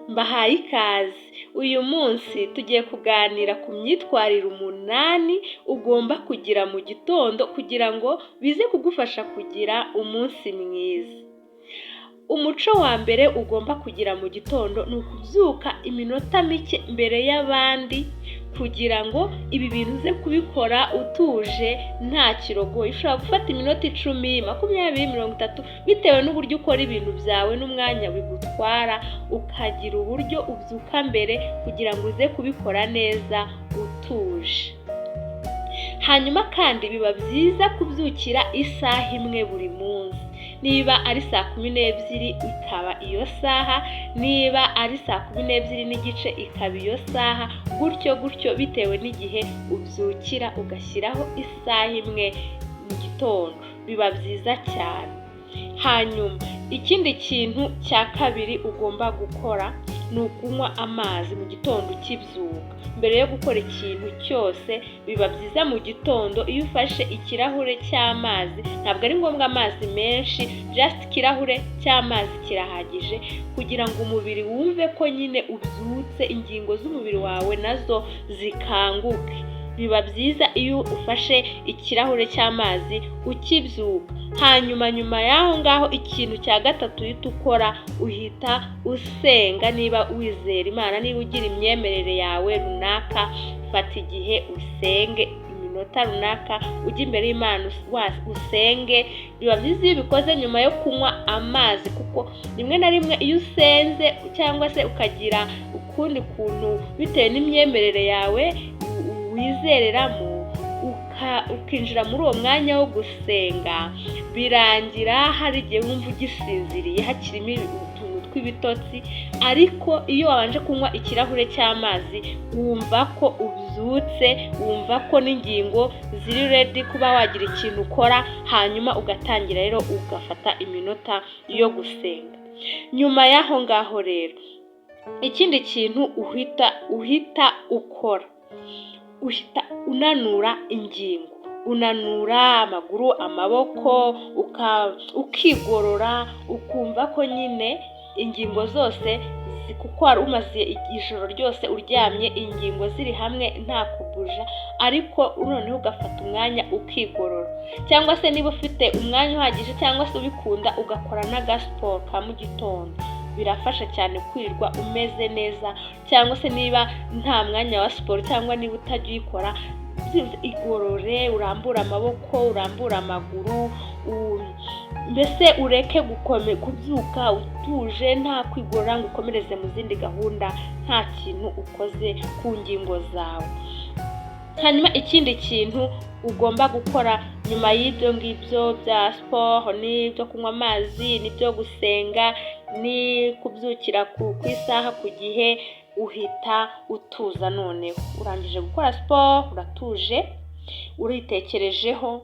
Mbahaye ikaze. Uyu munsi tugiye kuganira ku myitwarire 8 ugomba kugira mu gitondo kugira ngo bize kugufasha kugira umunsi mwiza. Umuco wa mbere ugomba kugira mu gitondo ni ukubyuka iminota mike mbere y'abandi kugira ngo ibi bintu uze kubikora utuje nta kirogoye. Ushobora gufata iminota 10, 20, 30 bitewe n'uburyo ukora ibintu byawe n'umwanya bigutwara, ukagira uburyo ubyuka mbere kugira ngo uze kubikora neza utuje. Hanyuma kandi biba byiza kubyukira isaha imwe buri munsi. Niba ari saa 12 ikaba iyo saha, niba ari saa 12 n'igice ikaba iyo saha, gutyo bitewe n'igihe ubyukira ugashyiraho isaha imwe mu gitondo, biba byiza cyane. Hanyuma ikindi kintu cya kabiri ugomba gukora ni ukunywa amazi mu gitondo ukibyuka. Mbere yo gukora ikintu cyose biba byiza mu gitondo iyo ufashe ikirahure cy'amazi, ntabwo ari ngombwa amazi menshi, just ikirahure cy'amazi kirahagije kugira ngo umubiri wumve ko nyine ubyutse, ingingo z'umubiri wawe nazo zikanguke. Biba byiza iyo ufashe ikirahure cy'amazi ukibyuka. Hanyuma nyuma y'aho ngaho ikintu cya gatatu uhita ukora, uhita usenga. Niba wizera Imana, niba ugira imyemerere yawe runaka, fata igihe usenge iminota runaka, ujye imbere y'Imana usenge. Biba byiza iyo ubikoze nyuma yo kunywa amazi, kuko rimwe na rimwe iyo usenze cyangwa se ukagira ukundi kuntu bitewe n'imyemerere yawe wizereramo, ukinjira muri uwo mwanya wo gusenga, birangira hari igihe wumva ugisinziriye hakirimo utuntu tw'ibitotsi, ariko iyo wabanje kunywa ikirahure cy'amazi wumva ko ubyutse, wumva ko n'ingingo ziri ready kuba wagira ikintu ukora, hanyuma ugatangira rero ugafata iminota yo gusenga. Nyuma y'aho ngaho rero ikindi kintu uhita ukora, uhita unanura ingingo, unanura amaguru, amaboko, ukigorora, ukumva ko nyine ingingo zose kuko wari umaze ijoro ryose uryamye ingingo ziri hamwe nta kubuja, ariko noneho ugafata umwanya ukigorora. Cyangwa se niba ufite umwanya uhagije cyangwa se ubikunda ugakora n'agasiporo ka mu gitondo, birafasha cyane kwirirwa umeze neza. Cyangwa se niba nta mwanya wa siporo cyangwa niba utajya uyikora, igorore, urambura amaboko, urambura amaguru, mbese ureke kubyuka utuje nta kwigorora ngo ukomereze mu zindi gahunda nta kintu ukoze ku ngingo zawe. Hanyuma ikindi kintu ugomba gukora nyuma y'ibyo ngibyo bya siporo, n'ibyo kunywa amazi, n'ibyo gusenga, ni kubyukira ku isaha ku gihe, uhita utuza. Noneho urangije gukora siporo, uratuje, uritekerejeho,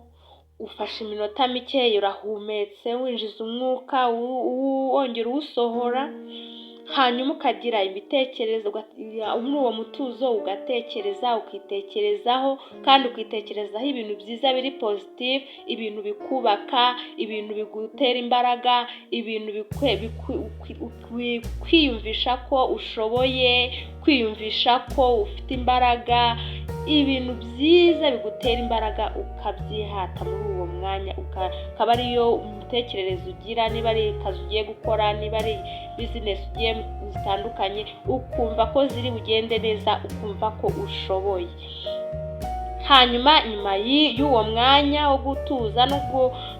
ufashe iminota mike, urahumetse, winjiza umwuka wongera uwusohora, hanyuma ukagira ibitekerezo muri uwo mutuzo, ugatekereza, ukitekerezaho, kandi ukitekerezaho ibintu byiza biri positive, ibintu bikubaka, ibintu bigutera imbaraga, ibintu kwiyumvisha ko ushoboye, kwiyumvisha ko ufite imbaraga, ibintu byiza bigutera imbaraga ukabyihata muri uwo mwanya, ukaba ariyo umutekerereza ugira. Niba ari akazi ugiye gukora, niba ari business ugiye zitandukanye, ukumva ko ziri bugende neza, ukumva ko ushoboye. Hanyuma nyuma y'uwo mwanya wo gutuza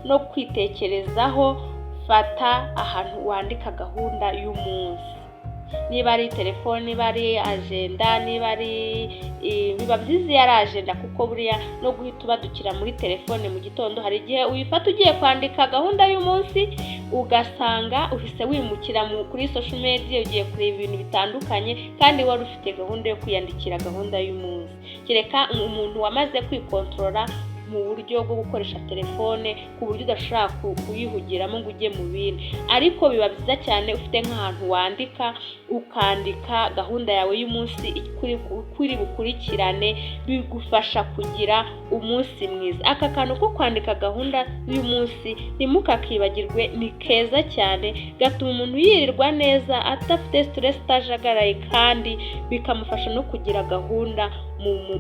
no kwitekerezaho, fata ahantu wandika gahunda y'umunsi. Niba ari telefone, niba ari agenda, niba ari biba byiza iyo ari agenda, kuko buriya no guhita ubadukira muri telefone mu gitondo, hari igihe uyifata ugiye kwandika gahunda y'umunsi ugasanga uhise wimukira kuri social media, ugiye kureba ibintu bitandukanye kandi wari ufite gahunda yo kwiyandikira gahunda y'umunsi. Kereka umuntu wamaze kwikontorora mu buryo bwo gukoresha telefone ku buryo udashobora kuyihugiramo ngo ujye mu bindi, ariko biba byiza cyane ufite nk'ahantu wandika, ukandika gahunda yawe y'umunsi kuri bukurikirane, bigufasha kugira umunsi mwiza. Aka kantu ko kwandika gahunda y'umunsi ntimukakibagirwe, ni keza cyane, gatuma umuntu yirirwa neza adafite stress, atajagaraye, kandi bikamufasha no kugira gahunda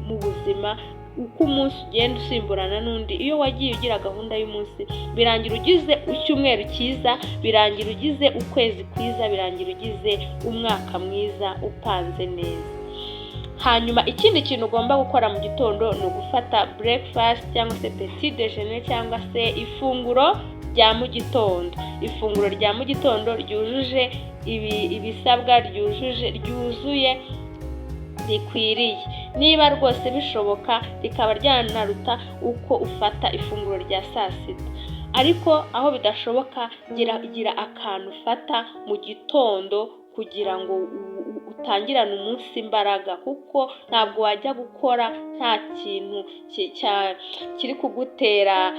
mu buzima. Uko umunsi ugenda usimburana n'undi, iyo wagiye ugira gahunda y'umunsi, birangira ugize icyumweru cyiza, birangira ugize ukwezi kwiza, birangira ugize umwaka mwiza upanze neza. Hanyuma ikindi kintu ugomba gukora mu gitondo ni ugufata breakfast cyangwa se petit déjeuner cyangwa se ifunguro rya mu gitondo. Ifunguro rya mu gitondo ryujuje ibisabwa, ryuzuye, rikwiriye. Niba rwose bishoboka rikaba ryanaruta uko ufata ifunguro rya saa sita, ariko aho bidashoboka gira akantu ufata mu gitondo kugira ngo utangirane umunsi imbaraga, kuko ntabwo wajya gukora nta kintu kiri kugutera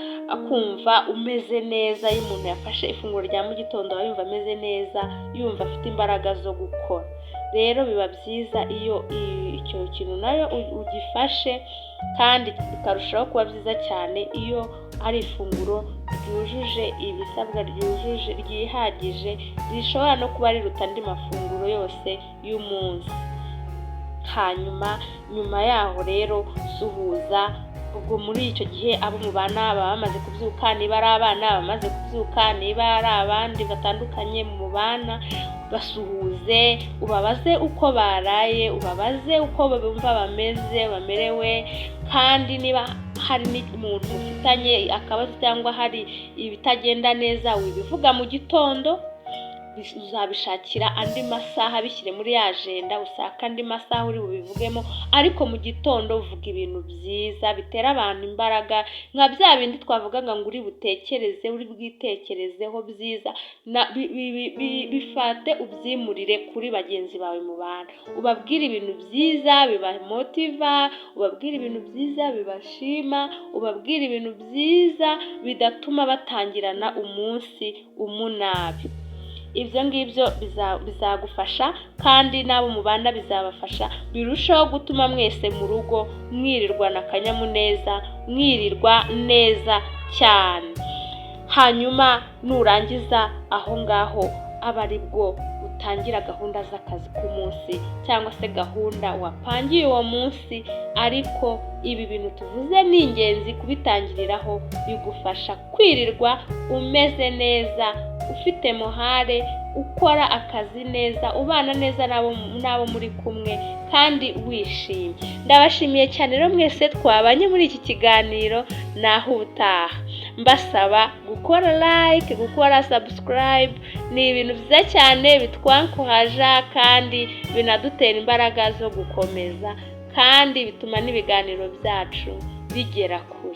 kumva umeze neza. Iyo umuntu yafashe ifunguro rya mu gitondo aba yumva ameze neza, yumva afite imbaraga zo gukora. Rero biba byiza iyo icyo kintu nayo ugifashe, kandi bikarushaho kuba byiza cyane iyo ari ifunguro ryujuje ibisabwa, ryihagije, rishobora no kuba riruta andi mafunguro yose y'umunsi. Hanyuma nyuma yaho rero suhuza, ubwo muri icyo gihe abo mubana baba bamaze kubyuka, niba ari abana bamaze kubyuka, niba ari abandi batandukanye mu bana, basuhuze, ubabaze uko baraye, ubabaze uko bumva bamerewe, kandi niba hari n'umuntu ufitanye akabazo cyangwa hari ibitagenda neza, wibivuga mu gitondo, uzabishakira andi masaha, bishyire muri ya agenda, usaka andi masaha uri bubivugemo, ariko mu gitondo uvuga ibintu byiza bitera abantu imbaraga, nka bya bindi twavugaga ngo uri bwitekerezeho byiza, bifate ubyimurire kuri bagenzi bawe mu bantu, ubabwire ibintu byiza bibamotiva, ubabwire ibintu byiza bibashima, ubabwire ibintu byiza bidatuma batangirana umunsi umunabi. Ibyo ngibyo bizagufasha, kandi n'abo mubana bizabafasha, birushaho gutuma mwese mu rugo mwirirwana akanyamuneza, mwirirwa neza cyane. Hanyuma nurangiza aho ngaho aba ari bwo utangira gahunda z'akazi k'umunsi, cyangwa se gahunda wapangiye uwo munsi. Ariko ibi bintu tuvuze ni ingenzi kubitangiriraho, bigufasha kwirirwa umeze neza, ufite mohare, ukora akazi neza, ubana neza n'abo muri kumwe, kandi wishimye. Ndabashimiye cyane rero mwese twabanye muri iki kiganiro, naho ubutaha. Mbasaba gukora like, gukora subscribe, ni ibintu byiza cyane bitwankuhaja, kandi binadutera imbaraga zo gukomeza, kandi bituma n'ibiganiro byacu bigera kure.